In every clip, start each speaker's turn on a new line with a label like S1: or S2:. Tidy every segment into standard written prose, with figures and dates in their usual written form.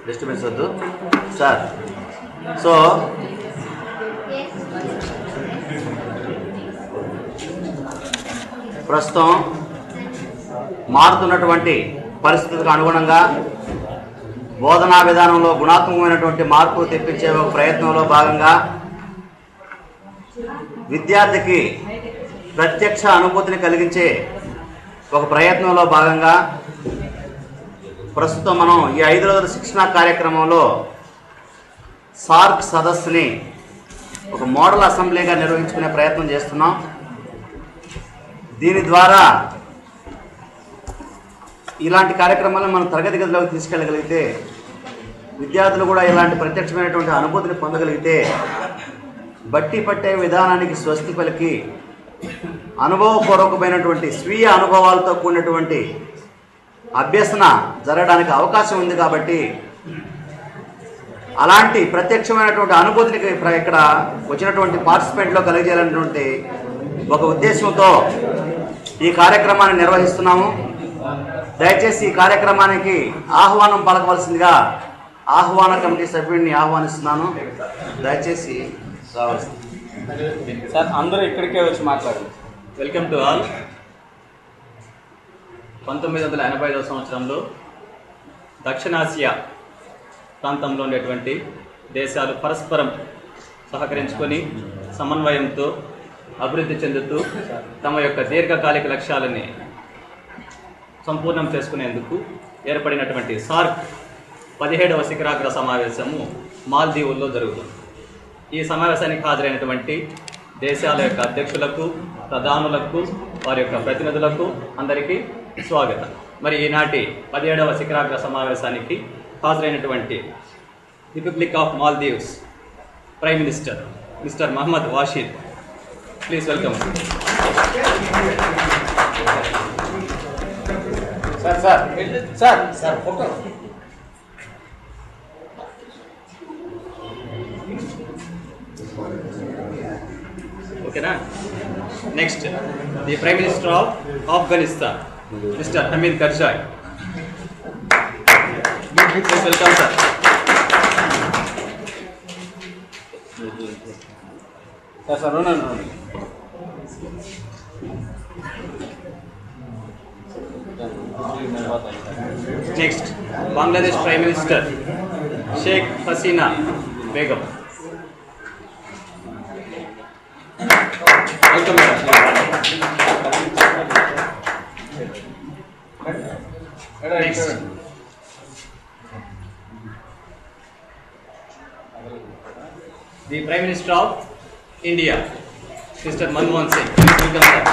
S1: Disturbance వద్దు sir. So ప్రస్తుతం మారుతున్నటువంటి పరిస్థితులకు అనుగుణంగా బోధనా విధానంలో గుణాత్మకమైనటువంటి మార్పు తెప్పించే ఒక ప్రయత్నంలో భాగంగా విద్యార్థికి ప్రత్యక్ష అనుభూతిని కలిగించే ఒక ప్రయత్నంలో భాగంగా ప్రస్తుతం మనం ఈ 5 రోజుల శిక్షణా కార్యక్రమంలో సార్క్ సదస్సుని ఒక మోడల్ అసెంబ్లీగా నిర్వహించుకునే ప్రయత్నం చేస్తున్నాం. దీని ద్వారా ఇలాంటి కార్యక్రమాలను మనం తరగతి గదిలోకి తీసుకెళ్ళగలిగితే విద్యార్థులు కూడా ఇలాంటి ప్రత్యక్షమైనటువంటి అనుభూతిని పొందగలిగితే బట్టి పట్టే విధానానికి స్వస్తి పలికి అనుభవపూర్వకమైనటువంటి స్వీయ అనుభవాలతో కూడినటువంటి అభ్యసన జరగడానికి అవకాశం ఉంది. కాబట్టి అలాంటి ప్రత్యక్షమైనటువంటి అనుభూతిని ఇక్కడ వచ్చినటువంటి పార్టిసిపెంట్లో కలిగజేయాలనేటువంటి ఒక ఉద్దేశంతో ఈ కార్యక్రమాన్ని నిర్వహిస్తున్నాము. దయచేసి ఈ కార్యక్రమానికి ఆహ్వానం పలకవలసిందిగా ఆహ్వాన కమిటీ సభ్యుడిని ఆహ్వానిస్తున్నాను. దయచేసి రావాల్సింది
S2: సార్. అందరూ ఇక్కడికే వచ్చి మాట్లాడండి.
S3: Welcome to all. 1985వ సంవత్సరంలో దక్షిణాసియా ప్రాంతంలో ఉండేటువంటి దేశాలు పరస్పరం సహకరించుకొని సమన్వయంతో అభివృద్ధి చెందుతూ తమ యొక్క దీర్ఘకాలిక లక్ష్యాలని సంపూర్ణం చేసుకునేందుకు ఏర్పడినటువంటి సార్క్ 17వ శిఖరాగ్ర సమావేశము మాల్దీవుల్లో జరుగుతుంది. ఈ సమావేశానికి హాజరైనటువంటి దేశాల యొక్క అధ్యక్షులకు, ప్రధానులకు, వారి యొక్క ప్రతినిధులకు అందరికీ స్వాగతం. మరి ఈనాటి 17వ శిఖరాగ్ర సమావేశానికి హాజరైనటువంటి republic of Maldives prime minister mister Mohammed Waheed, please welcome.
S2: Sir sir sir sir photo.
S3: ఓకేనా? Next the prime minister of Afghanistan mister Hamid Karzai, please welcome sir.
S2: Sir sir ఉన్నాను.
S3: Next Bangladesh prime minister Sheikh Hasina Begum, welcome madam. Next the prime minister of India mister Manmohan Singh, please welcome sir.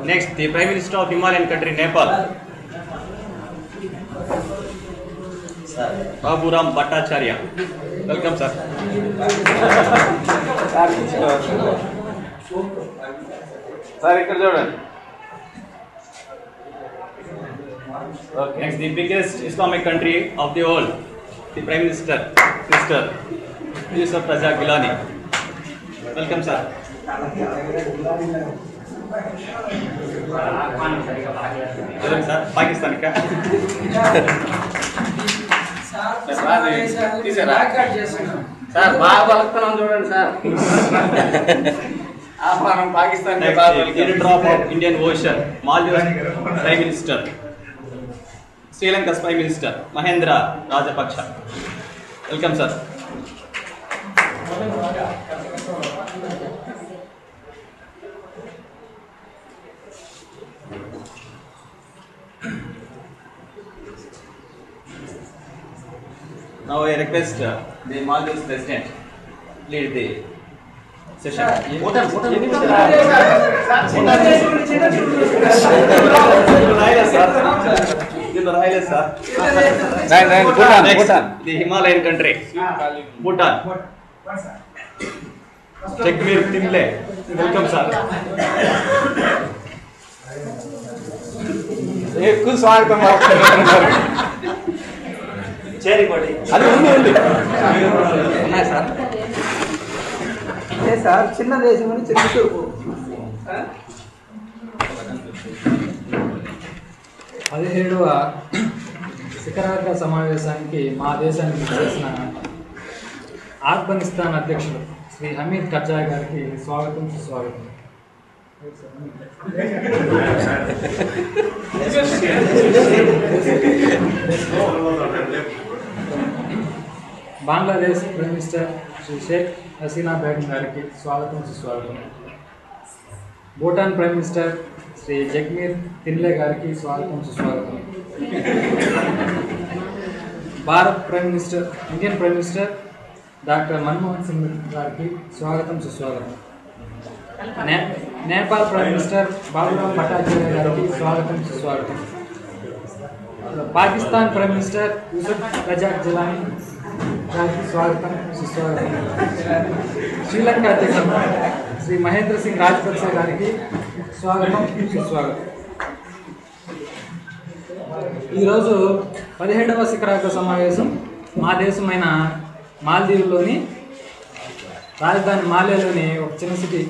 S3: Next, the Prime Minister of Himalayan country Nepal, Baburam Bhattacharya. Welcome, sir.
S2: Sir ఇక్కడ చూడండి.
S3: Next, the biggest Islamic country of the world, the Prime Minister, Mr. Yusuf Raza Gilani. Welcome, sir. Sir, Pakistan ka?
S2: Sir బాగా బలస్తున్నాం చూడండి sir. ఆహ్వానం Pakistan.
S3: Teardrop of Indian Ocean, Maldives Prime Minister, Sri Lanka's Prime Minister Mahendra Rajapaksa. Welcome, sir. Now I request the Maldives President lead the session. Next, the Himalayan country, Bhutan. Tekmir Timle. Welcome, sir.
S4: ఎక్కువ స్వాగతం
S1: చేరిపడి
S4: అది ఉంది
S2: ఉన్నాయి sir.
S5: అదే sir చిన్న దేశం అని చిన్న చూపు.
S6: 17వ శిఖరాగ్ర సమావేశానికి మా దేశానికి చేసిన ఆఫ్ఘనిస్తాన్ అధ్యక్షులు శ్రీ హమీద్ కర్జాయ్ గారికి స్వాగతం సుస్వాగతం. బంగ్లాదేశ్ ప్రైమ్ మినిస్టర్ శ్రీ షేక్ హసీనా బేగం గారికి స్వాగతం సుస్వాగతం. భూటాన్ ప్రైమ్ మినిస్టర్ శ్రీ జగ్మీర్ తిన్లే గారికి స్వాగతం సుస్వాగతం. Bharat prime minister Indian prime minister doctor Manmohan Singh గారికి స్వాగతం సుస్వాగతం. నేపాల్ ప్రైమ్ మినిస్టర్ బాబురావ్ భట్టాచార్య గారికి స్వాగతం సుస్వాగతం. పాకిస్తాన్ ప్రైమ్ మినిస్టర్ యూసుఫ్ రజాక్ జిలానీ గారికి స్వాగతం సుస్వాగతం. శ్రీలంక అధ్యక్షుడు శ్రీ మహేంద్ర సింగ్ రాజపక్సే గారికి స్వాగతం సుస్వాగతం. ఈరోజు 17వ శిఖరాగ్ర సమావేశం మా దేశమైన మాల్దీవుల్లోని రాజధాని మాలేలోని ఒక చిన్న సిటీ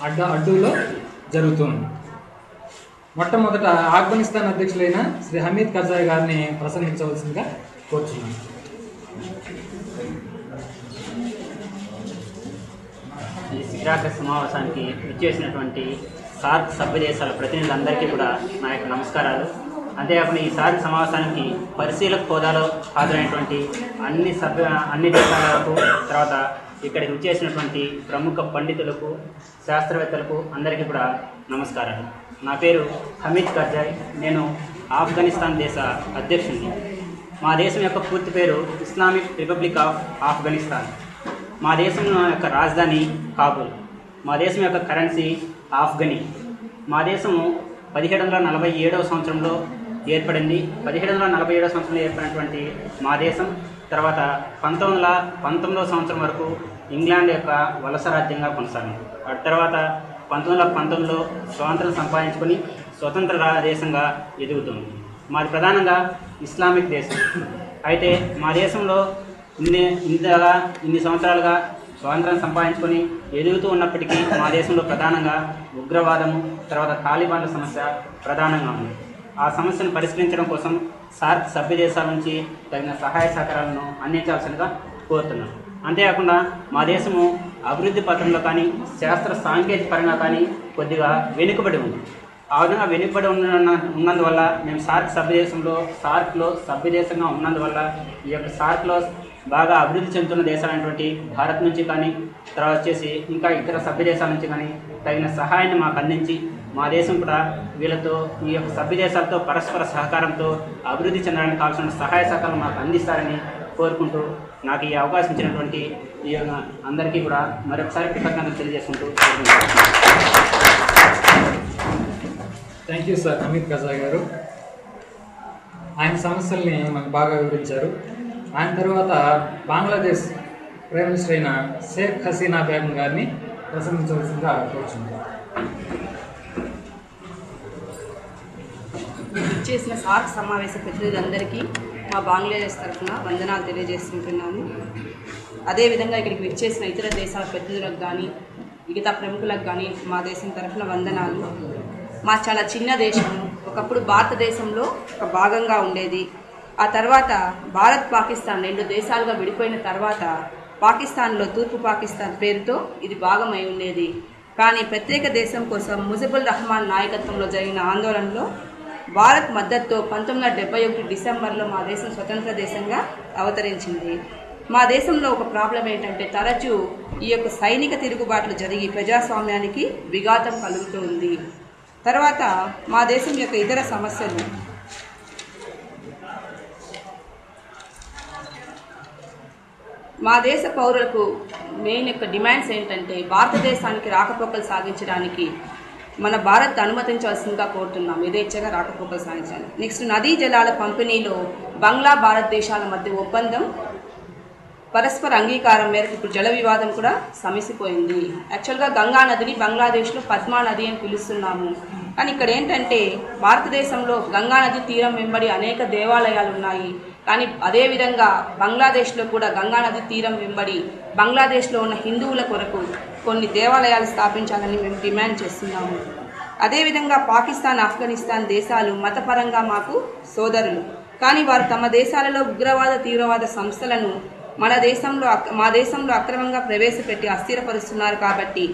S6: అడ్డూలో జరుగుతుంది. మొట్టమొదట ఆఫ్ఘనిస్తాన్ అధ్యక్షులైన శ్రీ హమీద్ కర్జాయ్ గారిని ప్రసంగించవలసిందిగా కోరుచున్నాను.
S7: ఈ శిఖరాగ్ర సమావేశానికి విచ్చేసినటువంటి సార్క్ సభ్య దేశాల ప్రతినిధులందరికీ కూడా నా యొక్క నమస్కారాలు. అంతేకాకుండా ఈ సార్క్ సమావేశానికి పరిశీలక హోదాలో హాజరైనటువంటి అన్ని దేశాలకు, తర్వాత ఇక్కడికి విచ్చేసినటువంటి ప్రముఖ పండితులకు, శాస్త్రవేత్తలకు అందరికీ కూడా నమస్కారాలు. నా పేరు హమీద్ కర్జాయ్. నేను ఆఫ్ఘనిస్తాన్ దేశ అధ్యక్షుడిని. మా దేశం యొక్క పూర్తి పేరు ఇస్లామిక్ రిపబ్లిక్ ఆఫ్ ఆఫ్ఘనిస్తాన్. మా దేశం యొక్క రాజధాని కాబూల్. మా దేశం యొక్క కరెన్సీ ఆఫ్ఘనీ. మా దేశము 1747వ సంవత్సరంలో ఏర్పడింది. 1747వ సంవత్సరంలో ఏర్పడినటువంటి మా దేశం తర్వాత 1919వ సంవత్సరం వరకు ఇంగ్లాండ్ యొక్క వలస రాజ్యంగా కొనసాగింది. ఆ తర్వాత 1919లో స్వాతంత్రం సంపాదించుకొని స్వతంత్ర దేశంగా ఎదుగుతుంది. మాది ప్రధానంగా ఇస్లామిక్ దేశం. అయితే మా దేశంలో ఇన్ని సంవత్సరాలుగా స్వాతంత్రం సంపాదించుకొని ఎదుగుతూ ఉన్నప్పటికీ మా దేశంలో ప్రధానంగా ఉగ్రవాదము, తర్వాత తాలిబాన్ల సమస్య ప్రధానంగా ఉంది. ఆ సమస్యను పరిష్కరించడం కోసం సార్క్ సభ్య దేశాల నుంచి తగిన సహాయ సహకారాలను అందించాల్సిందిగా కోరుతున్నాను. అంతేకాకుండా మా దేశము అభివృద్ధి పథంలో కానీ శాస్త్ర సాంకేతిక పరంగా కానీ కొద్దిగా వెనుకబడి ఉంది. ఆ విధంగా వెనుకబడి ఉన్నందువల్ల మేము సార్క్లో సభ్య దేశంగా ఉన్నందువల్ల ఈ యొక్క సార్క్లో బాగా అభివృద్ధి చెందుతున్న దేశాలైనటువంటి భారత్ నుంచి కానీ, తర్వాత వచ్చేసి ఇంకా ఇతర సభ్య దేశాల నుంచి కానీ తగిన సహాయాన్ని మాకు అందించి మా దేశం కూడా వీళ్ళతో ఈ యొక్క సభ్య దేశాలతో పరస్పర సహకారంతో అభివృద్ధి చెందడానికి కావాల్సిన సహాయ సహకారం మాకు అందిస్తారని కోరుకుంటూ నాకు ఈ అవకాశం ఇచ్చినటువంటి ఈ అందరికీ కూడా మరొకసారి కృతజ్ఞతలు తెలియజేసుకుంటూ
S6: thank you sir Hamid Karzai గారు. ఆయన సమస్యల్ని మాకు బాగా వివరించారు. ఆయన తర్వాత బంగ్లాదేశ్ ప్రైమ్ మినిస్టర్ అయిన షేక్ హసీనా బేగం గారిని ప్రసంగించవలసిందిగా కోరుచున్నాను.
S8: చేసిన సార్క్ సమావేశ ప్రతినిధులందరికీ మా బంగ్లాదేశ్ తరఫున వందనాలు తెలియజేసుకుంటున్నాము. అదేవిధంగా ఇక్కడికి విచ్చేసిన ఇతర దేశాల ప్రతినిధులకు కానీ మిగతా ప్రముఖులకు కానీ మా దేశం తరఫున వందనాలు. మా చాలా చిన్న దేశము. ఒకప్పుడు భారతదేశంలో ఒక భాగంగా ఉండేది. ఆ తర్వాత భారత్ పాకిస్తాన్ 2 దేశాలుగా విడిపోయిన తర్వాత పాకిస్తాన్లో తూర్పు పాకిస్తాన్ పేరుతో ఇది భాగమై ఉండేది. కానీ ప్రత్యేక దేశం కోసం ముజిబుర్ రహమాన్ నాయకత్వంలో జరిగిన ఆందోళనలో భారత్ మద్దతుతో 1971 డిసెంబర్లో మా దేశం స్వతంత్ర దేశంగా అవతరించింది. మా దేశంలో ఒక ప్రాబ్లం ఏంటంటే తరచూ ఈ యొక్క సైనిక తిరుగుబాట్లు జరిగి ప్రజాస్వామ్యానికి విఘాతం కలుగుతూ ఉంది. తర్వాత మా దేశం యొక్క ఇతర సమస్యలు మా దేశ పౌరులకు మెయిన్ యొక్క డిమాండ్స్ ఏంటంటే భారతదేశానికి రాకపోకలు సాగించడానికి మన భారత్ అనుమతించాల్సిందిగా కోరుతున్నాం. యథేచ్ఛగా రాకపోకలు సాగించాలి. నెక్స్ట్ నదీ జలాల పంపిణీలో బంగ్లా భారతదేశాల మధ్య ఒప్పందం పరస్పర అంగీకారం మేరకు ఇప్పుడు జల వివాదం కూడా సమసిపోయింది. యాక్చువల్గా గంగా నదిని బంగ్లాదేశ్లో పద్మా నది అని పిలుస్తున్నాము. కానీ ఇక్కడ ఏంటంటే భారతదేశంలో గంగా నది తీరం వెంబడి అనేక దేవాలయాలు ఉన్నాయి. కానీ అదేవిధంగా బంగ్లాదేశ్లో కూడా గంగా నది తీరం వెంబడి బంగ్లాదేశ్లో ఉన్న హిందువుల కొరకు కొన్ని దేవాలయాలు స్థాపించాలని మేము డిమాండ్ చేస్తున్నాము. అదేవిధంగా పాకిస్తాన్, ఆఫ్ఘనిస్తాన్ దేశాలు మతపరంగా మాకు సోదరులు. కానీ వారు తమ దేశాలలో ఉగ్రవాద తీవ్రవాద సంస్థలను మా దేశంలో అక్రమంగా ప్రవేశపెట్టి అస్థిరపరుస్తున్నారు. కాబట్టి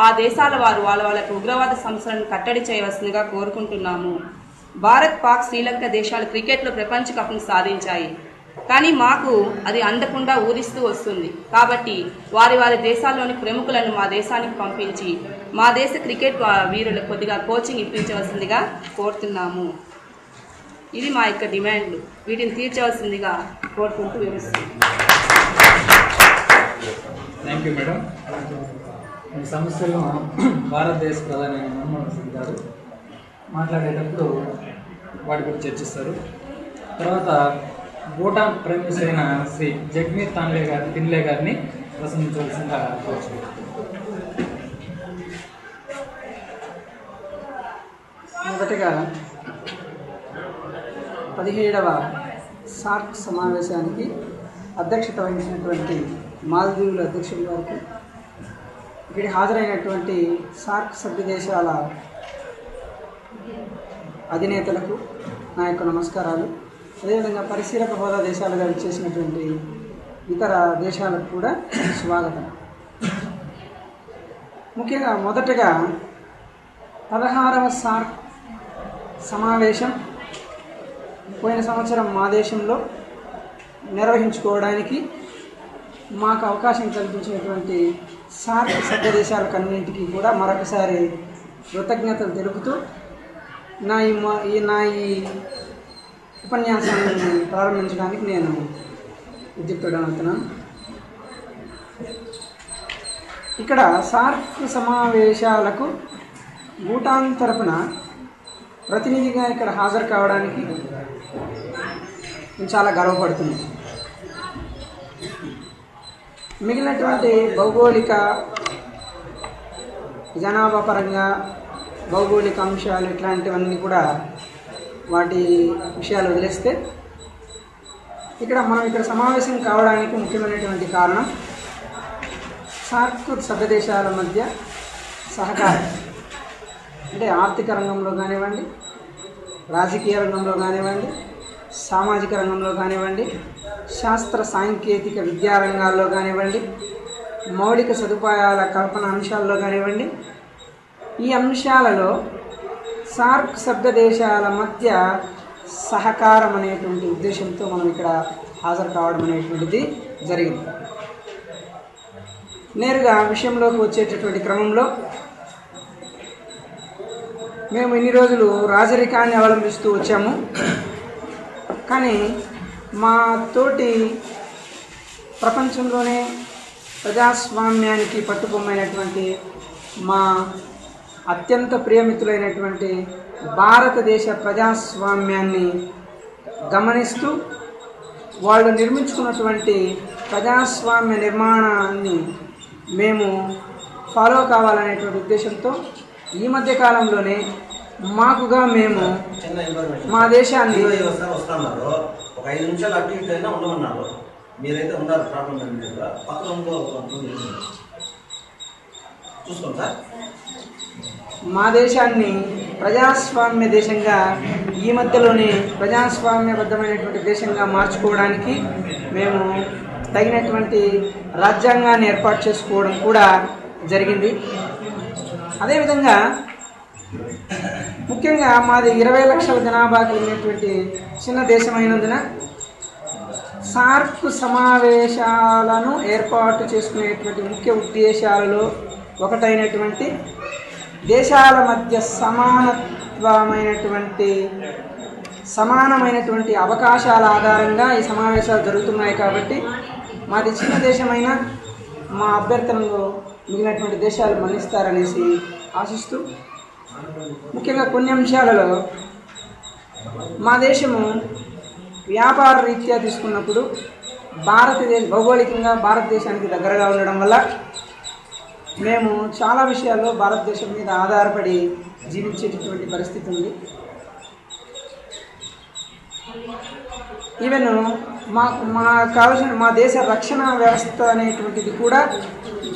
S8: ఆ దేశాల వారు వాళ్ళకు ఉగ్రవాద సంస్థలను కట్టడి చేయవలసిందిగా కోరుకుంటున్నాము. భారత్, పాక్, శ్రీలంక దేశాలు క్రికెట్లో ప్రపంచ కప్ను సాధించాయి. కానీ మాకు అది అందకుండా ఊరిస్తూ వస్తుంది. కాబట్టి వారి దేశాల్లోని ప్రముఖులను మా దేశానికి పంపించి మా దేశ క్రికెట్ వీరులకు కొద్దిగా కోచింగ్ ఇప్పించవలసిందిగా కోరుతున్నాము. ఇది మా యొక్క డిమాండ్లు. వీటిని తీర్చవలసిందిగా కోరుకుంటూ వివరిస్తున్నాము.
S6: Thank you madam. ఈ సమస్యలను భారతదేశ ప్రధాని మన్మోహన్ సింగ్ గారు మాట్లాడేటప్పుడు వాటి గురించి చర్చిస్తారు. తర్వాత భూటాన్ ప్రైమ్ మినిస్టర్ అయిన శ్రీ జగ్మీర్ తిన్లే గారిని ప్రసంగించవలసిందిగా కోరుచున్నాను.
S5: మొదటగా 17వ సార్క్ సమావేశానికి అధ్యక్షత వహించినటువంటి మాల్దీవుల అధ్యక్షుడి గారికి, ఇక్కడ హాజరైనటువంటి సార్క్ సభ్య దేశాల అధినేతలకు నా యొక్క నమస్కారాలు. అదేవిధంగా పరిశీలక హోదా దేశాలుగా చేసినటువంటి ఇతర దేశాలకు కూడా స్వాగతం. ముఖ్యంగా మొదటగా 16వ సార్క్ సమావేశం పోయిన సంవత్సరం మా దేశంలో నిర్వహించుకోవడానికి మాకు అవకాశం కల్పించినటువంటి సార్క్ సభ్య దేశాలకన్నింటికీ కూడా మరొకసారి కృతజ్ఞతలు తెలుపుతూ నా ఈ ఉపన్యాసాన్ని ప్రారంభించడానికి నేను ఉద్యుక్తుడవుతున్నాను. ఇక్కడ సార్క్ సమావేశాలకు భూటాన్ తరపున ప్రతినిధిగా ఇక్కడ హాజరు కావడానికి నేను చాలా గర్వపడుతున్నాను. మిగిలినటువంటి భౌగోళిక జనాభా పరంగా భౌగోళిక అంశాలు ఇట్లాంటివన్నీ కూడా వాటి విషయాలు వదిలేస్తే మనం ఇక్కడ సమావేశం కావడానికి ముఖ్యమైనటువంటి కారణం సార్క్ సభ్య దేశాల మధ్య సహకారం. అంటే ఆర్థిక రంగంలో కానివ్వండి, రాజకీయ రంగంలో కానివ్వండి, సామాజిక రంగంలో కానివ్వండి, శాస్త్ర సాంకేతిక విద్యా రంగాల్లో కానివ్వండి, మౌలిక సదుపాయాల కల్పన అంశాల్లో కానివ్వండి, ఈ అంశాలలో సార్క్ సభ్య దేశాల మధ్య సహకారం అనేటువంటి ఉద్దేశంతో మనం ఇక్కడ హాజరు కావడం అనేటువంటిది జరిగింది. నేరుగా విషయంలోకి వచ్చేటటువంటి క్రమంలో మేము ఇన్ని రోజులు రాజరికాన్ని అవలంబిస్తూ వచ్చాము. కానీ మా తోటి ప్రపంచంలోనే ప్రజాస్వామ్యానికి పట్టుకొమ్మైనటువంటి మా అత్యంత ప్రియమితులైనటువంటి భారతదేశ ప్రజాస్వామ్యాన్ని గమనిస్తూ వాళ్ళు నిర్మించుకున్నటువంటి ప్రజాస్వామ్య నిర్మాణాన్ని మేము ఫాలో కావాలనేటువంటి ఉద్దేశంతో ఈ మధ్య కాలంలోనే మాకుగా మేము మా దేశాన్ని
S1: వస్తున్నారు. ఒక 5 నిమిషాలు అటు ఇటు అయినా ఉండమన్నారు. మీరైతే ఉన్నారు, ప్రాబ్లం పక్కన చూసుకోండి సార్.
S5: మా దేశాన్ని ప్రజాస్వామ్య దేశంగా ఈ మధ్యలోనే ప్రజాస్వామ్యబద్ధమైనటువంటి దేశంగా మార్చుకోవడానికి మేము తగినటువంటి రాజ్యాంగాన్ని ఏర్పాటు చేసుకోవడం కూడా జరిగింది. అదేవిధంగా ముఖ్యంగా మాది 20 లక్షల జనాభా కలిగినటువంటి చిన్న దేశమైనందున సార్క్ సమావేశాలను ఏర్పాటు చేసుకునేటువంటి ముఖ్య ఉద్దేశాలలో ఒకటైనటువంటి దేశాల మధ్య సమానమైనటువంటి అవకాశాల ఆధారంగా ఈ సమావేశాలు జరుగుతున్నాయి. కాబట్టి మాది చిన్న దేశమైన మా అభ్యర్థనలో మిగిలినటువంటి దేశాలు మన్నిస్తారనేసి ఆశిస్తూ, ముఖ్యంగా కొన్ని అంశాలలో మా దేశము వ్యాపార రీత్యా తీసుకున్నప్పుడు భౌగోళికంగా భారతదేశానికి దగ్గరగా ఉండడం వల్ల మేము చాలా విషయాల్లో భారతదేశం మీద ఆధారపడి జీవించేటటువంటి పరిస్థితి ఉంది. ఈవెన్ మా కావాల్సిన మా దేశ రక్షణ వ్యవస్థ అనేటువంటిది కూడా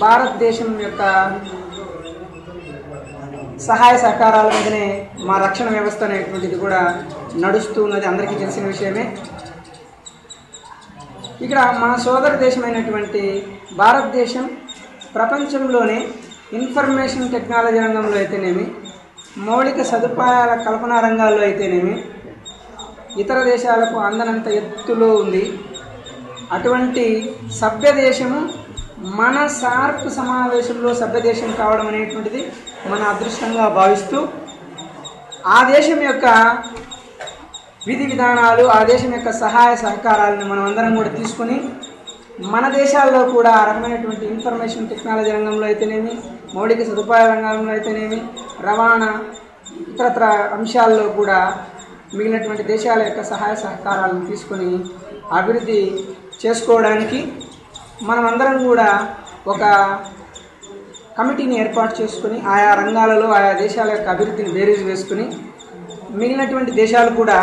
S5: భారతదేశం యొక్క సహాయ సహకారాల మీదనే మా రక్షణ వ్యవస్థ అనేటువంటిది కూడా నడుస్తూ ఉన్నది, అందరికీ తెలిసిన విషయమే. ఇక్కడ మా సోదర దేశమైనటువంటి భారతదేశం ప్రపంచంలోనే ఇన్ఫర్మేషన్ టెక్నాలజీ రంగంలో అయితేనేమి, మౌలిక సదుపాయాల కల్పన రంగాల్లో అయితేనేమి ఇతర దేశాలకు అందనంత ఎత్తులో ఉంది. అటువంటి సభ్య దేశము మన సార్క్ సమావేశంలో సభ్యదేశం కావడం అనేటువంటిది మన అదృష్టంగా భావిస్తూ ఆ దేశం యొక్క విధి విధానాలు, ఆ దేశం యొక్క సహాయ సహకారాలను మనం అందరం కూడా తీసుకొని మన దేశాల్లో కూడా ఆ రకమైనటువంటి ఇన్ఫర్మేషన్ టెక్నాలజీ రంగంలో అయితేనేమి, మౌలిక సదుపాయాల రంగంలో అయితేనేమి, రవాణా ఇతరత్ర అంశాల్లో కూడా మిగిలినటువంటి దేశాల యొక్క సహాయ సహకారాలను తీసుకొని అభివృద్ధి చేసుకోవడానికి మనమందరం కూడా ఒక కమిటీని ఏర్పాటు చేసుకుని ఆయా రంగాలలో ఆయా దేశాల యొక్క అభివృద్ధిని బేరీజు వేసుకుని మిగిలినటువంటి దేశాలు కూడా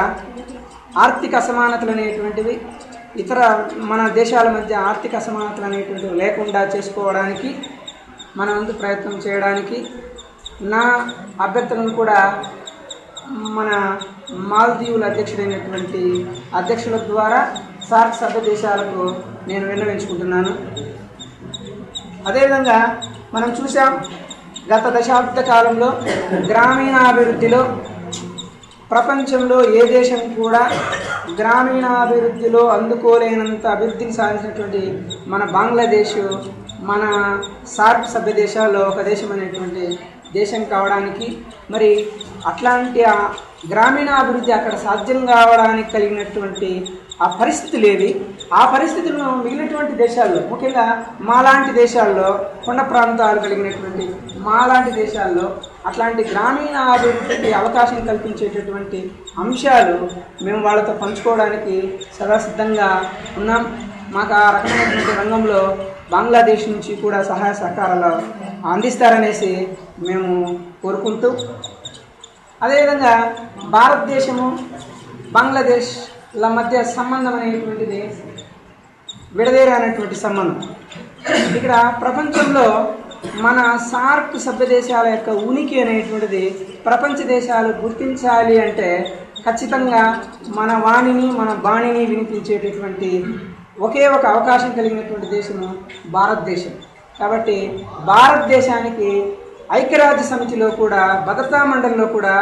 S5: ఆర్థిక అసమానతలు అనేటువంటివి ఇతర మన దేశాల మధ్య ఆర్థిక అసమానతలు అనేటువంటివి లేకుండా చేసుకోవడానికి మన వంతు ప్రయత్నం చేయడానికి నా అభ్యర్థనను కూడా మన మాల్దీవుల అధ్యక్షుడైనటువంటి అధ్యక్షుల ద్వారా సార్క్ సభ్య దేశాలకు నేను విన్నవించుకుంటున్నాను. అదేవిధంగా మనం చూసాం గత దశాబ్ద కాలంలో గ్రామీణాభివృద్ధిలో ప్రపంచంలో ఏ దేశం కూడా గ్రామీణాభివృద్ధిలో అందుకోలేనంత అభివృద్ధిని సాధించినటువంటి మన బంగ్లాదేశ్ మన సార్క్ సభ్య దేశాల్లో ఒక దేశం అనేటువంటి దేశం కావడానికి మరి అట్లాంటి గ్రామీణాభివృద్ధి అక్కడ సాధ్యం కావడానికి కలిగినటువంటి ఆ పరిస్థితులు ఏవి, ఆ పరిస్థితులను మిగిలినటువంటి దేశాల్లో ముఖ్యంగా మాలాంటి దేశాల్లో కొండ ప్రాంతాలు కలిగినటువంటి మాలాంటి దేశాల్లో అట్లాంటి గ్రామీణ అభివృద్ధికి అవకాశం కల్పించేటటువంటి అంశాలు మేము వాళ్ళతో పంచుకోవడానికి సదా సిద్ధంగా ఉన్నాం. మాకు ఆ రకమైనటువంటి రంగంలో బంగ్లాదేశ్ నుంచి కూడా సహాయ సహకారాలు అందిస్తారనేసి మేము కోరుకుంటూ, అదేవిధంగా భారతదేశము బంగ్లాదేశ్ల మధ్య సంబంధం అనేటువంటిది విడదీయరానటువంటి సంబంధం. ఇక్కడ ప్రపంచంలో మన సార్క్ సభ్య దేశాల యొక్క ఉనికి అనేటువంటిది ప్రపంచ దేశాలు గుర్తించాలి అంటే ఖచ్చితంగా మన వాణిని మన బాణిని వినిపించేటటువంటి ఒకే ఒక అవకాశం కలిగినటువంటి దేశము భారతదేశం. కాబట్టి భారతదేశానికి ఐక్యరాజ్య సమితిలో కూడా భద్రతా మండలిలో కూడా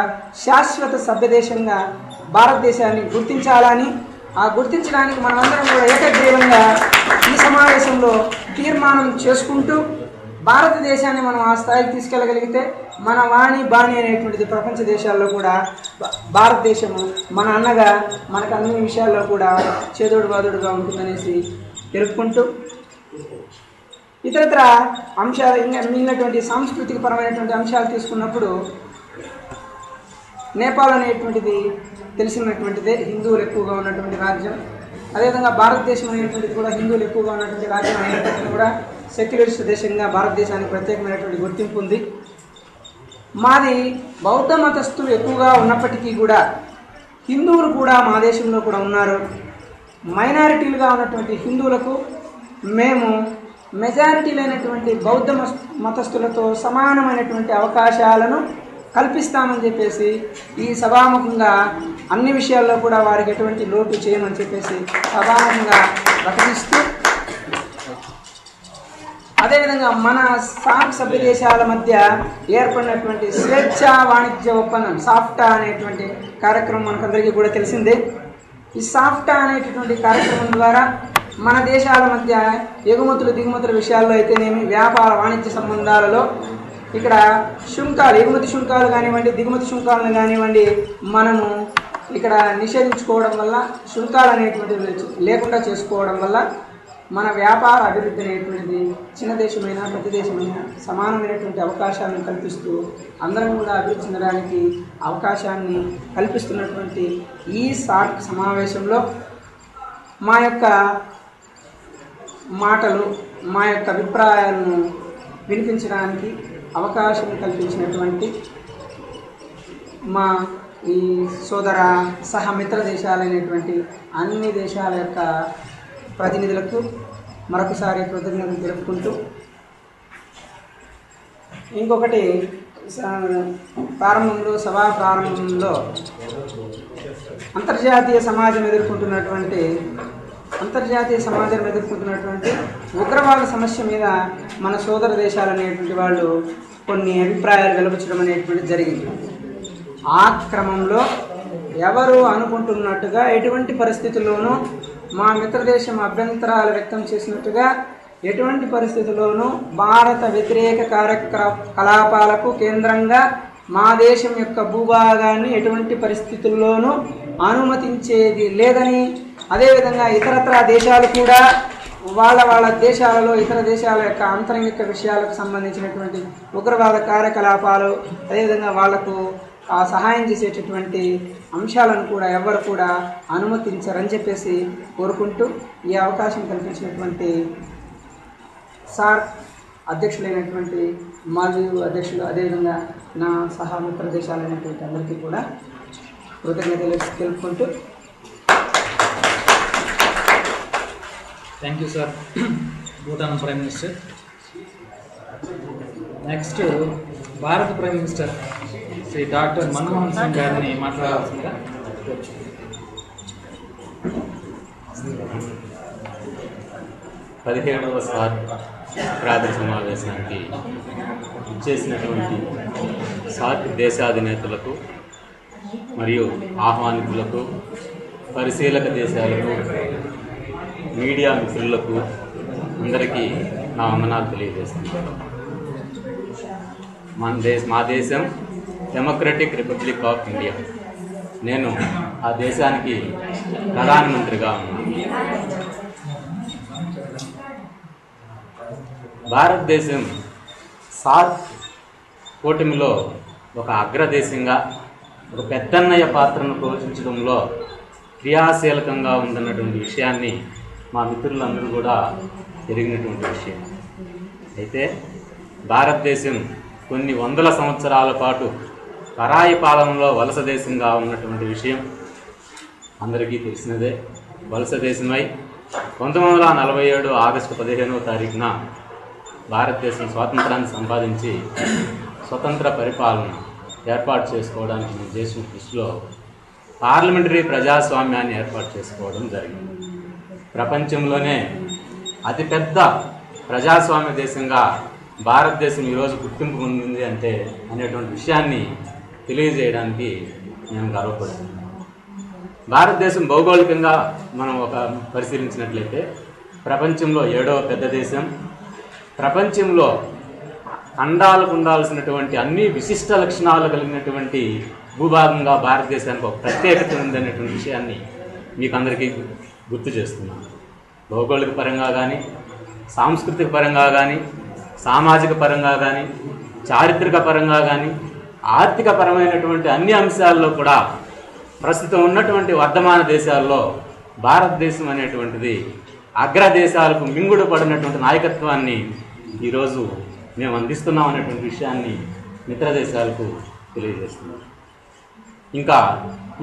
S5: శాశ్వత సభ్యదేశంగా భారతదేశాన్ని గుర్తించాలని, ఆ గుర్తించడానికి మనమందరం కూడా ఏకగ్రీవంగా ఈ సమావేశంలో తీర్మానం చేసుకుంటూ భారతదేశాన్ని మనం ఆ స్థాయికి తీసుకెళ్ళగలిగితే మన వాణి బాణి అనేటువంటిది ప్రపంచ దేశాల్లో కూడా భారతదేశము మన అన్నగా మనకు అన్ని విషయాల్లో కూడా చేదోడు బాదోడుగా ఉంటుందనేసి తెలుపుకుంటూ, ఇతరత్ర అంశాలు ఇంకా మిగిలినటువంటి సాంస్కృతిక పరమైనటువంటి అంశాలు తీసుకున్నప్పుడు నేపాల్ అనేటువంటిది తెలిసినటువంటిదే, హిందువులు ఎక్కువగా ఉన్నటువంటి రాజ్యం. అదేవిధంగా భారతదేశం అనేటువంటిది కూడా హిందువులు ఎక్కువగా ఉన్నటువంటి రాజ్యం అయినప్పటికీ కూడా సెక్యులరిస్ట్ దేశంగా భారతదేశానికి ప్రత్యేకమైనటువంటి గుర్తింపు ఉంది. మాది బౌద్ధ మతస్థులు ఎక్కువగా ఉన్నప్పటికీ కూడా హిందువులు కూడా మా దేశంలో కూడా ఉన్నారు. మైనారిటీలుగా ఉన్నటువంటి హిందువులకు మేము మెజారిటీలైనటువంటి బౌద్ధ మతస్థులతో సమానమైనటువంటి అవకాశాలను కల్పిస్తామని చెప్పేసి ఈ సభాముఖంగా అన్ని విషయాల్లో కూడా వారికి ఎటువంటి లోటు చేయమని చెప్పేసి సభాముఖంగా ప్రకటిస్తూ, అదేవిధంగా మన సార్క్ సభ్య దేశాల మధ్య ఏర్పడినటువంటి స్వేచ్ఛా వాణిజ్య ఒప్పందం సాఫ్టా అనేటువంటి కార్యక్రమం మనకందరికీ కూడా తెలిసిందే. ఈ సాఫ్టా అనేటటువంటి కార్యక్రమం ద్వారా మన దేశాల మధ్య ఎగుమతులు దిగుమతుల విషయాల్లో అయితేనేమి, వ్యాపార వాణిజ్య సంబంధాలలో ఇక్కడ శుంకాలు, ఎగుమతి శుంకాలు కానివ్వండి, దిగుమతి శుంకాలను కానివ్వండి, మనము ఇక్కడ నిషేధించుకోవడం వల్ల, శుంకాలు అనేటువంటివి లేకుండా చేసుకోవడం వల్ల మన వ్యాపార అభివృద్ధి అనేటువంటిది చిన్న దేశమైనా పెద్ద దేశమైనా సమానమైనటువంటి అవకాశాలను కల్పిస్తూ అందరం కూడా అభివృద్ధి చెందడానికి అవకాశాన్ని కల్పిస్తున్నటువంటి ఈ సార్క్ సమావేశంలో మా యొక్క మాటలు, మా యొక్క అభిప్రాయాలను వినిపించడానికి అవకాశం కల్పించినటువంటి మా ఈ సోదర సహమిత్ర దేశాలైనటువంటి అన్ని దేశాల యొక్క ప్రతినిధులకు మరొకసారి కృతజ్ఞతలు తెలుపుకుంటూ, ఇంకొకటి సభా ప్రారంభంలో అంతర్జాతీయ సమాజం ఎదుర్కొంటున్నటువంటి ఉగ్రవాద సమస్య మీద మన సోదర దేశాలు అనేటువంటి వాళ్ళు కొన్ని అభిప్రాయాలు వెలువచ్చడం అనేటువంటిది జరిగింది. ఆ క్రమంలో ఎవరు అనుకుంటున్నట్టుగా ఎటువంటి పరిస్థితుల్లోనూ మా మిత్రదేశం అభ్యంతరాలు వ్యక్తం చేసినట్టుగా ఎటువంటి పరిస్థితుల్లోనూ భారత వ్యతిరేక కార్యకలాపాలకు కేంద్రంగా మా దేశం యొక్క భూభాగాన్ని ఎటువంటి పరిస్థితుల్లోనూ అనుమతించేది లేదని, అదేవిధంగా ఇతరత్ర దేశాలు కూడా వాళ్ళ దేశాలలో ఇతర దేశాల యొక్క ఆంతరంగిక విషయాలకు సంబంధించినటువంటి ఉగ్రవాద కార్యకలాపాలు, అదేవిధంగా వాళ్లకు సహాయం చేసేటటువంటి అంశాలను కూడా ఎవరు కూడా అనుమతించరని చెప్పేసి కోరుకుంటూ, ఈ అవకాశం కల్పించినటువంటి సార్ అధ్యక్షులైనటువంటి మాల్దీవ్ అధ్యక్షులు, అదేవిధంగా నా సహమిత్ర దేశాలైనటువంటి అందరికీ కూడా కృతజ్ఞతలు తెలుపుకుంటూ,
S6: thank you sir, Bhutan prime minister. Next భారత prime minister Shri doctor Manmohan Singh గారిని మాట్లాడాల్సిందిగా.
S4: 17వ సార్క్ ప్రాంతీయ సమావేశానికి ఇచ్చేసినటువంటి సార్క్ దేశాధినేతలకు మరియు ఆహ్వానితులకు, పరిశీలక దేశాలకు, మీడియా మిత్రులకు అందరికీ నా వందనాలు తెలియజేస్తున్నాను. మా దేశం డెమోక్రటిక్ రిపబ్లిక్ ఆఫ్ ఇండియా. నేను ఆ దేశానికి ప్రధానమంత్రిగా ఉన్నాను. భారతదేశం సార్క్ కూటమిలో ఒక అగ్రదేశంగా ఒక పెద్దన్నయ్య పాత్రను పోషించడంలో క్రియాశీలకంగా ఉందన్నటువంటి విషయాన్ని మా మిత్రులందరూ కూడా ఎరిగినటువంటి విషయం. అయితే భారతదేశం కొన్ని వందల సంవత్సరాల పాటు పరాయి పాలనలో వలస దేశంగా ఉన్నటువంటి విషయం అందరికీ తెలిసినదే. వలస దేశమై 1947 ఆగస్టు 15వ తారీఖున భారతదేశం స్వాతంత్రాన్ని సంపాదించి స్వతంత్ర పరిపాలన ఏర్పాటు చేసుకోవడానికి మన దేశం దృష్టిలో పార్లమెంటరీ ప్రజాస్వామ్యాన్ని ఏర్పాటు చేసుకోవడం జరిగింది. ప్రపంచంలోనే అతిపెద్ద ప్రజాస్వామ్య దేశంగా భారతదేశం ఈరోజు గుర్తింపు పొందింది అంటే అనేటువంటి విషయాన్ని తెలియజేయడానికి నేను గర్వపడుతున్నాను. భారతదేశం భౌగోళికంగా మనం పరిశీలించినట్లయితే ప్రపంచంలో 7వ పెద్ద దేశం. ప్రపంచంలో ఖండాలకు ఉండాల్సినటువంటి అన్ని విశిష్ట లక్షణాలు కలిగినటువంటి భూభాగంగా భారతదేశానికి ఒక ప్రత్యేకత ఉందనేటువంటి విషయాన్ని మీకు అందరికీ గుర్తు చేస్తున్నాను. భౌగోళిక పరంగా కానీ, సాంస్కృతిక పరంగా కానీ, సామాజిక పరంగా కానీ, చారిత్రక పరంగా కానీ, ఆర్థిక పరమైనటువంటి అన్ని అంశాల్లో కూడా ప్రస్తుతం ఉన్నటువంటి వర్ధమాన దేశాల్లో భారతదేశం అనేటువంటిది అగ్రదేశాలకు మింగుడు పడినటువంటి నాయకత్వాన్ని ఈరోజు మేము అందిస్తున్నాం అనేటువంటి విషయాన్ని మిత్ర దేశాలకు తెలియజేస్తున్నాం. ఇంకా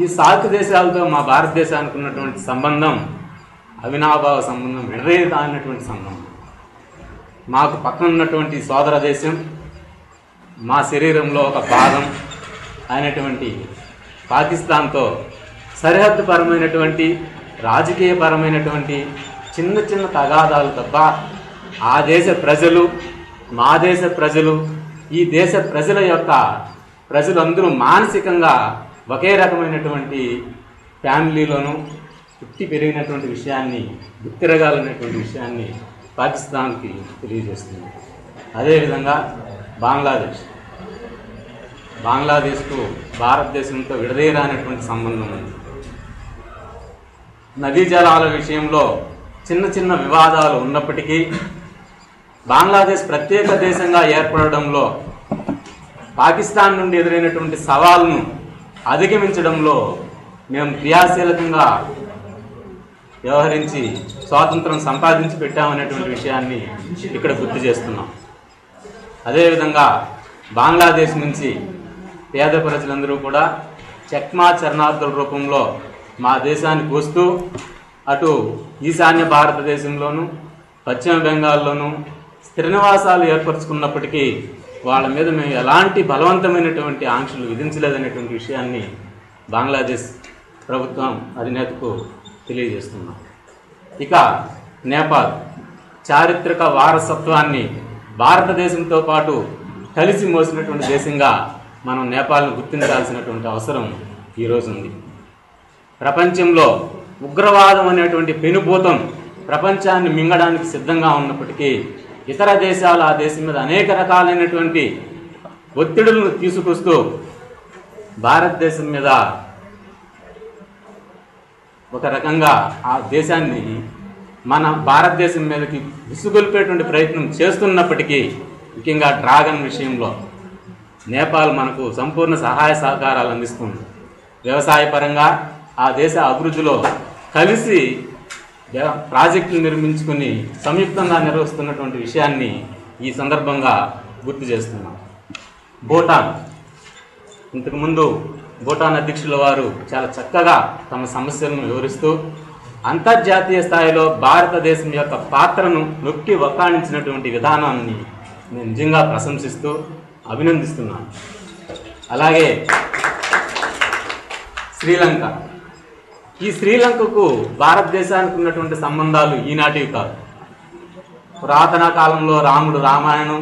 S4: ఈ సార్క్ దేశాలతో మా భారతదేశానికి ఉన్నటువంటి సంబంధం అవినాభావ సంబంధం, విడదీయరానటువంటి సంబంధం. మాకు పక్కన ఉన్నటువంటి సోదర దేశం, మా శరీరంలో ఒక భాగం అయినటువంటి పాకిస్తాన్తో సరిహద్దు పరమైనటువంటి, రాజకీయపరమైనటువంటి చిన్న చిన్న తగాదాలు తప్ప ఆ దేశ ప్రజలు, మా దేశ ప్రజలు, ఈ దేశ ప్రజల యొక్క ప్రజలందరూ మానసికంగా ఒకే రకమైనటువంటి ఫ్యామిలీలోనూ పుట్టి పెరిగినటువంటి విషయాన్ని గుర్తిరగాలనేటువంటి విషయాన్ని పాకిస్తాన్కి తెలియజేస్తుంది. అదేవిధంగా బంగ్లాదేశ్కు భారతదేశంతో విడదీయరానటువంటి సంబంధం ఉంది. నదీ జలాల విషయంలో చిన్న చిన్న వివాదాలు ఉన్నప్పటికీ బంగ్లాదేశ్ ప్రత్యేక దేశంగా ఏర్పడడంలో పాకిస్తాన్ నుండి ఎదురైనటువంటి సవాలును అధిగమించడంలో మేము క్రియాశీలకంగా వ్యవహరించి స్వాతంత్రం సంపాదించి పెట్టామనేటువంటి విషయాన్ని ఇక్కడ గుర్తు చేస్తున్నాం. అదేవిధంగా బంగ్లాదేశ్ నుంచి పేద ప్రజలందరూ కూడా చెక్మా చరణార్థుల రూపంలో మా దేశానికి వస్తూ అటు ఈశాన్య భారతదేశంలోనూ పశ్చిమ బెంగాల్లోనూ స్థిర నివాసాలు ఏర్పరచుకున్నప్పటికీ వాళ్ళ మీద మేము ఎలాంటి బలవంతమైనటువంటి ఆంక్షలు విధించలేదనేటువంటి విషయాన్ని బంగ్లాదేశ్ ప్రభుత్వం అధినేతకు తెలియజేస్తున్నాం. ఇక నేపాల్ చారిత్రక వారసత్వాన్ని భారతదేశంతో పాటు కలిసి మోసినటువంటి దేశంగా మనం నేపాల్ను గుర్తించాల్సినటువంటి అవసరం ఈరోజు ఉంది. ప్రపంచంలో ఉగ్రవాదం అనేటువంటి పెనుభూతం ప్రపంచాన్ని మింగడానికి సిద్ధంగా ఉన్నప్పటికీ ఇతర దేశాలు ఆ దేశం మీద అనేక రకాలైనటువంటి ఒత్తిడులను తీసుకొస్తూ భారతదేశం మీద ఒక రకంగా ఆ దేశాన్ని మన భారతదేశం మీదకి విసుగొల్పేటువంటి ప్రయత్నం చేస్తున్నప్పటికీ ముఖ్యంగా డ్రాగన్ విషయంలో నేపాల్ మనకు సంపూర్ణ సహాయ సహకారాలు అందిస్తుంది. వ్యవసాయ పరంగా ఆ దేశ అభివృద్ధిలో కలిసి ప్రాజెక్టులు నిర్మించుకుని సంయుక్తంగా నిర్వహిస్తున్నటువంటి విషయాన్ని ఈ సందర్భంగా గుర్తు చేస్తున్నాం. భూటాన్, ఇంతకుముందు భూటాన్ అధ్యక్షుల వారు చాలా చక్కగా తమ సమస్యలను వివరిస్తూ అంతర్జాతీయ స్థాయిలో భారతదేశం యొక్క పాత్రను నొక్కి వక్కాణించినటువంటి విధానాన్ని నేను నిజంగా ప్రశంసిస్తూ అభినందిస్తున్నాను. అలాగే శ్రీలంక, ఈ శ్రీలంకకు భారతదేశానికి ఉన్నటువంటి సంబంధాలు ఈనాటివి కాదు. పురాతన కాలంలో రాముడు రామాయణం,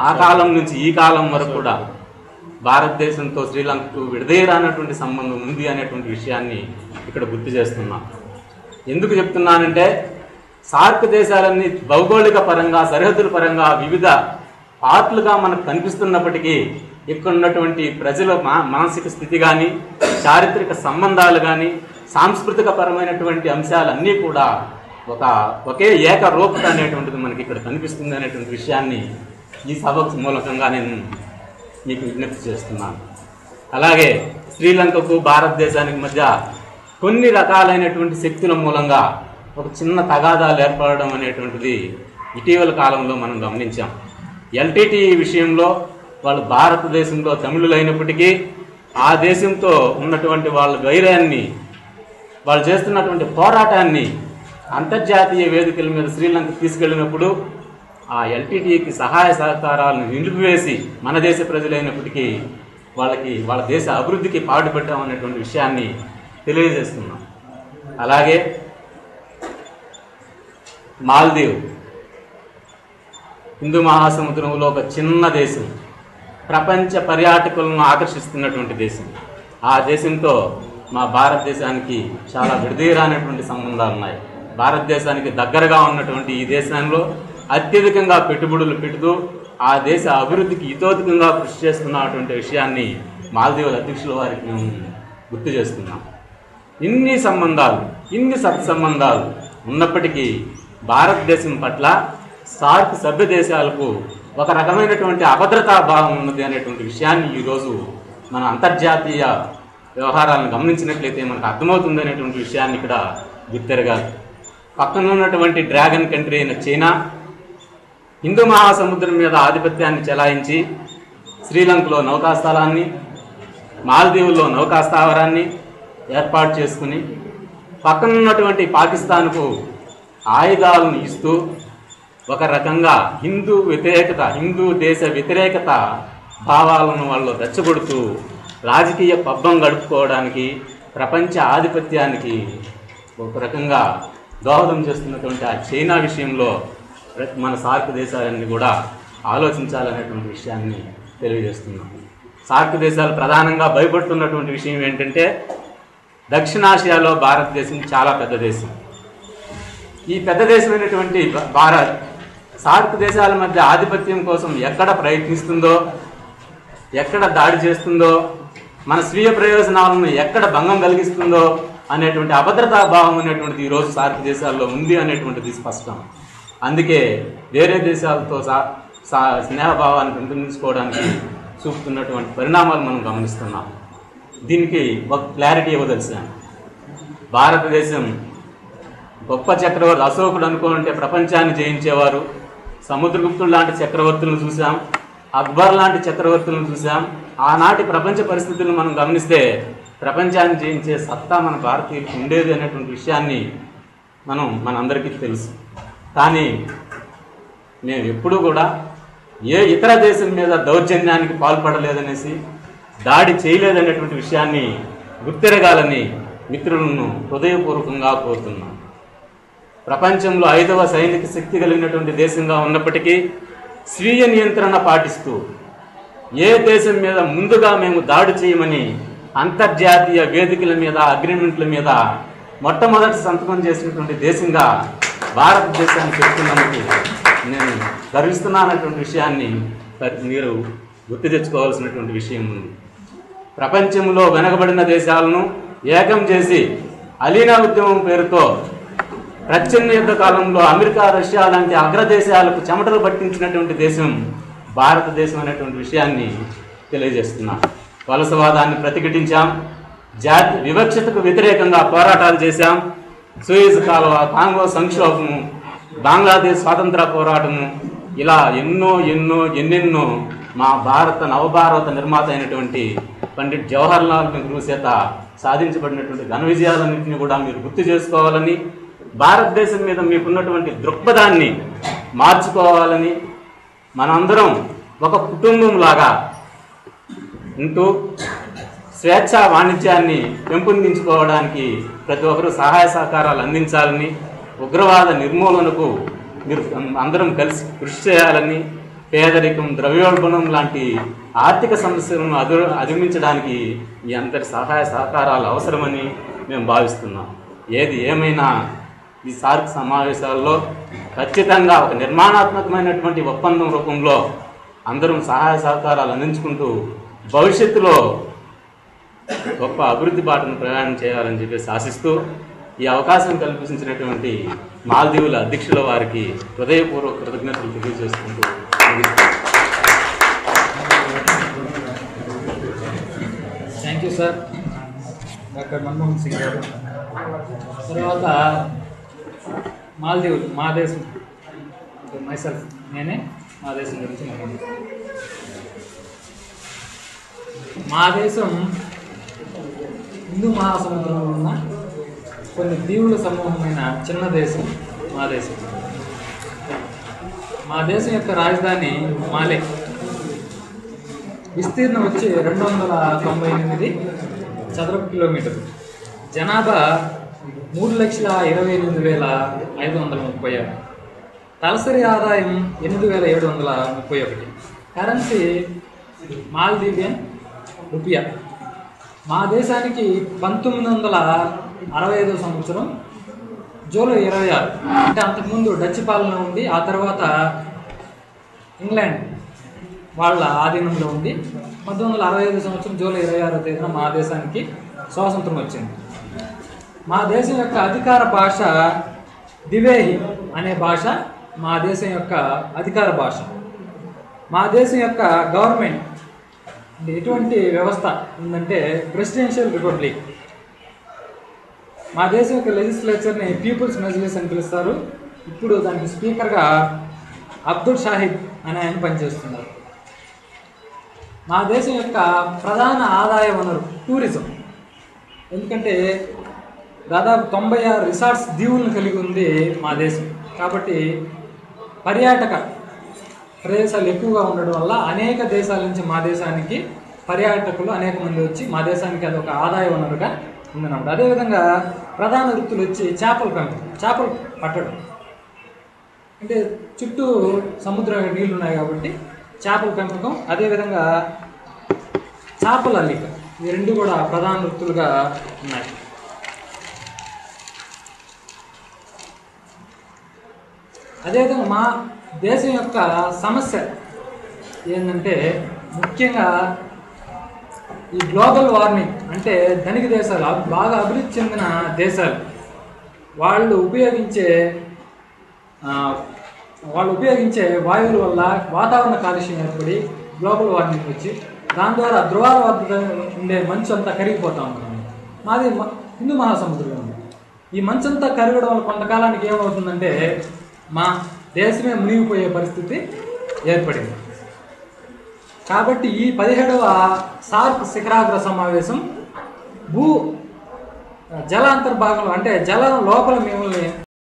S4: ఆ కాలం నుంచి ఈ కాలం వరకు కూడా భారతదేశంతో శ్రీలంకకు విడదీయరానటువంటి సంబంధం ఉంది అనేటువంటి విషయాన్ని ఇక్కడ గుర్తు చేస్తున్నాం. ఎందుకు చెప్తున్నానంటే సార్క్ దేశాలన్నీ భౌగోళిక పరంగా సరిహద్దుల పరంగా వివిధ పార్ట్లుగా మనకు కనిపిస్తున్నప్పటికీ ఇక్కడ ఉన్నటువంటి ప్రజల మానసిక స్థితి కానీ చారిత్రక సంబంధాలు కానీ సాంస్కృతిక పరమైనటువంటి అంశాలన్నీ కూడా ఒకే ఏకరూపత అనేటువంటిది మనకి ఇక్కడ కనిపిస్తుంది అనేటువంటి విషయాన్ని ఈ సభకు మూలకంగా నేను మీకు విజ్ఞప్తి చేస్తున్నాను. అలాగే శ్రీలంకకు భారతదేశానికి మధ్య కొన్ని రకాలైనటువంటి శక్తుల మూలంగా ఒక చిన్న తగాదాలు ఏర్పడడం అనేటువంటిది ఇటీవల కాలంలో మనం గమనించాం. ఎల్టీటీ విషయంలో వాళ్ళు భారతదేశంలో తమిళులైనప్పటికీ ఆ దేశంతో ఉన్నటువంటి వాళ్ళ వైరాన్ని, వాళ్ళు చేస్తున్నటువంటి పోరాటాన్ని అంతర్జాతీయ వేదికల మీద శ్రీలంక తీసుకెళ్ళినప్పుడు ఆ ఎల్టీటీకి సహాయ సహకారాలను నిలిపివేసి మన దేశ ప్రజలైనప్పటికీ వాళ్ళ దేశ అభివృద్ధికి పాటుపడ్డామనేటువంటి విషయాన్ని తెలియజేస్తున్నాం. అలాగే మాల్దీవ్ హిందూ మహాసముద్రంలో ఒక చిన్న దేశం, ప్రపంచ పర్యాటకులను ఆకర్షిస్తున్నటువంటి దేశం. ఆ దేశంతో మా భారతదేశానికి చాలా విడదీయరానటువంటి సంబంధాలు ఉన్నాయి. భారతదేశానికి దగ్గరగా ఉన్నటువంటి ఈ దేశంలో అత్యధికంగా పెట్టుబడులు పెడుతూ ఆ దేశ అభివృద్ధికి ఇతోధికంగా కృషి చేస్తున్నటువంటి విషయాన్ని మాల్దీవుల అధ్యక్షుల వారికి మేము గుర్తు చేస్తున్నాం. ఇన్ని సంబంధాలు, ఇన్ని సత్సంబంధాలు ఉన్నప్పటికీ భారతదేశం పట్ల సార్క్ సభ్య దేశాలకు ఒక రకమైనటువంటి అభద్రతా భావం ఉన్నది అనేటువంటి విషయాన్ని ఈరోజు మన అంతర్జాతీయ వ్యవహారాలను గమనించినట్లయితే మనకు అర్థమవుతుంది అనేటువంటి విషయాన్ని ఇక్కడ గుర్తెరగాలి. పక్కన ఉన్నటువంటి డ్రాగన్ కంట్రీ అయిన చైనా హిందూ మహాసముద్రం మీద ఆధిపత్యాన్ని చెలాయించి శ్రీలంకలో నౌకాస్థలాన్ని, మాల్దీవుల్లో నౌకాస్థావరాన్ని ఏర్పాటు చేసుకుని పక్కన ఉన్నటువంటి పాకిస్తాన్కు ఆయుధాలను ఇస్తూ ఒక రకంగా హిందూ దేశ వ్యతిరేకత భావాలను వాళ్ళు రెచ్చగొడుతూ రాజకీయ పబ్బం గడుపుకోవడానికి, ప్రపంచ ఆధిపత్యానికి ఒక రకంగా దోహదం చేస్తున్నటువంటి ఆ చైనా విషయంలో మన సార్క్ దేశాలన్నీ కూడా ఆలోచించాలనేటువంటి విషయాన్ని తెలియజేస్తున్నాం. సార్క్ దేశాలు ప్రధానంగా భయపడుతున్నటువంటి విషయం ఏంటంటే దక్షిణాసియాలో భారతదేశం చాలా పెద్ద దేశం. ఈ పెద్ద దేశమైనటువంటి భారత్ సార్క్ దేశాల మధ్య ఆధిపత్యం కోసం ఎక్కడ ప్రయత్నిస్తుందో, ఎక్కడ దాడి చేస్తుందో, మన స్వీయ ప్రయోజనాలను ఎక్కడ భంగం కలిగిస్తుందో అనేటువంటి అభద్రతా భావం అనేటువంటిది ఈరోజు సార్క్ దేశాల్లో ఉంది అనేటువంటిది స్పష్టం. అందుకే వేరే దేశాలతో స్నేహభావాన్ని పెంపొందించుకోవడానికి చూపుతున్నటువంటి పరిణామాలు మనం గమనిస్తున్నాం. దీనికి ఒక క్లారిటీ ఇవ్వదలిచాను. భారతదేశం గొప్ప చక్రవర్తి అశోకుడు అనుకోంటే ప్రపంచాన్ని జయించేవారు. సముద్రగుప్తుడు లాంటి చక్రవర్తులను చూసాం, అక్బర్ లాంటి చక్రవర్తులను చూసాం. ఆనాటి ప్రపంచ పరిస్థితులను మనం గమనిస్తే ప్రపంచాన్ని జయించే సత్తా మన భారతీయులకు ఉండేది అనేటువంటి విషయాన్ని మనందరికీ తెలుసు. కానీ మేము ఎప్పుడూ కూడా ఏ ఇతర దేశం మీద దౌర్జన్యానికి పాల్పడలేదనేసి, దాడి చేయలేదనేటువంటి విషయాన్ని గుర్తిరగాలని మిత్రులను హృదయపూర్వకంగా కోరుతున్నాం. ప్రపంచంలో 5వ సైనిక శక్తి కలిగినటువంటి దేశంగా ఉన్నప్పటికీ స్వీయ నియంత్రణ పాటిస్తూ ఏ దేశం మీద ముందుగా మేము దాడి చేయమని అంతర్జాతీయ వేదికల మీద, అగ్రిమెంట్ల మీద మొట్టమొదటి సంతకం చేసినటువంటి దేశంగా భారతదేశాన్ని పెడుతున్నందుకు నేను గర్విస్తున్నానటువంటి విషయాన్ని మీరు గుర్తు తెచ్చుకోవాల్సినటువంటి విషయం ఉంది. ప్రపంచంలో వెనకబడిన దేశాలను ఏకం చేసి అలీనా ఉద్యమం పేరుతో ప్రచ్ఛన్న యుద్ధ కాలంలో అమెరికా, రష్యా లాంటి అగ్రదేశాలకు చెమటలు పట్టించినటువంటి దేశం భారతదేశం అనేటువంటి విషయాన్ని తెలియజేస్తున్నాం. వలసవాదాన్ని ప్రతిఘటించాం, జాతి వివక్షతకు వ్యతిరేకంగా పోరాటాలు చేశాం. సూయజ్ కాలువ, కాంగో సంక్షోభము, బంగ్లాదేశ్ స్వాతంత్ర పోరాటము, ఇలా ఎన్నెన్నో మా నవభారత నిర్మాత అయినటువంటి పండిట్ జవహర్లాల్ నెహ్రూ చేత సాధించబడినటువంటి ఘన విజయాలన్నింటినీ కూడా మీరు గుర్తు చేసుకోవాలని, భారతదేశం మీద మీకున్నటువంటి దృక్పథాన్ని మార్చుకోవాలని, మనందరం ఒక కుటుంబంలాగా ఉంటూ స్వేచ్ఛా వాణిజ్యాన్ని పెంపొందించుకోవడానికి ప్రతి ఒక్కరూ సహాయ సహకారాలు అందించాలని, ఉగ్రవాద నిర్మూలనకు మీరు అందరం కలిసి కృషి చేయాలని, పేదరికం, ద్రవ్యోల్బణం లాంటి ఆర్థిక సమస్యలను అధిగమించడానికి ఈ అందరి సహాయ సహకారాలు అవసరమని మేము భావిస్తున్నాం. ఏది ఏమైనా ఈ సార్క్ సమావేశాల్లో ఖచ్చితంగా ఒక నిర్మాణాత్మకమైనటువంటి ఒప్పందం రూపంలో అందరం సహాయ సహకారాలు అందించుకుంటూ భవిష్యత్తులో గొప్ప అభివృద్ధి బాటను ప్రయాణం చేయాలని చెప్పేసి ఆశిస్తూ ఈ అవకాశం కల్పించినటువంటి మాల్దీవుల అధ్యక్షుల వారికి హృదయపూర్వక కృతజ్ఞతలు తెలియజేసుకుంటూ
S6: thank you sir doctor Manmohan Singh గారు. తర్వాత మాల్దీవులు, మా దేశం, మైసెల్ఫ్, నేనే మా దేశం గురించి మాట్లాడాను. మా దేశం హిందూ మహాసముద్రంలో ఉన్న కొన్ని దీవుల సమూహమైన చిన్న దేశం మా దేశం. మా దేశం యొక్క రాజధాని మాలే. విస్తీర్ణం వచ్చి 298 చదరపు కిలోమీటర్లు. జనాభా 3,28,536. తలసరి ఆదాయం 8,731. Currency Maldivian రూపియా. మా దేశానికి 1965 సంవత్సరం జూలై 26, అంటే అంతకుముందు డచ్ పాలన ఉంది, ఆ తర్వాత ఇంగ్లాండ్ వాళ్ళ ఆధీనంలో ఉంది. 1965 సంవత్సరం జూలై 26వ తేదీన మా దేశానికి స్వాతంత్రం వచ్చింది. మా దేశం యొక్క అధికార భాష దివేహి అనే భాష మా దేశం యొక్క అధికార భాష. మా దేశం యొక్క గవర్నమెంట్ ఎటువంటి వ్యవస్థ ఉందంటే ప్రెసిడెన్షియల్ రిపబ్లిక్. మా దేశం యొక్క లెజిస్లేచర్ని పీపుల్స్ మెజ్లిస్ అని పిలుస్తారు. ఇప్పుడు దానికి స్పీకర్గా అబ్దుల్ షాహిద్ అనే ఆయన పనిచేస్తున్నారు. మా దేశం యొక్క ప్రధాన ఆదాయ వనరు టూరిజం. ఎందుకంటే దాదాపు 96 రిసార్ట్స్ దీవులను కలిగి ఉంది మా దేశం. కాబట్టి పర్యాటక ప్రదేశాలు ఎక్కువగా ఉండడం వల్ల అనేక దేశాల నుంచి మా దేశానికి పర్యాటకులు అనేక మంది వచ్చి మా దేశానికి అది ఒక ఆదాయ వనరుగా ఉందన్నమాట. అదేవిధంగా ప్రధాన వృత్తులు వచ్చి చేపల పెంపకం, చేపలు పట్టడం. అంటే చుట్టూ సముద్ర నీళ్ళు ఉన్నాయి కాబట్టి చేపల పెంపకం, అదేవిధంగా చేపల అల్లిక, ఈ రెండు కూడా ప్రధాన వృత్తులుగా ఉన్నాయి. అదేవిధంగా మా దేశం యొక్క సమస్య ఏంటంటే ముఖ్యంగా ఈ గ్లోబల్ వార్మింగ్. అంటే ధనిక దేశాలు, బాగా అభివృద్ధి చెందిన దేశాలు వాళ్ళు ఉపయోగించే వాయువుల వల్ల వాతావరణ కాలుష్యం ఏర్పడి గ్లోబల్ వార్మింగ్ వచ్చి దాని ద్వారా ధ్రువాల వద్ద ఉండే మంచు అంతా కరిగిపోతూ ఉంటుంది. మాది హిందూ మహాసముద్రం ఉంది. ఈ మంచంతా కరగడం వల్ల కొంతకాలానికి ఏమవుతుందంటే మా దేశమే మునిగిపోయే పరిస్థితి ఏర్పడింది. కాబట్టి ఈ 17వ సార్క్ శిఖరాగ్ర సమావేశం జలాంతర్భాగంలో అంటే జలం లోపల మిమ్మల్ని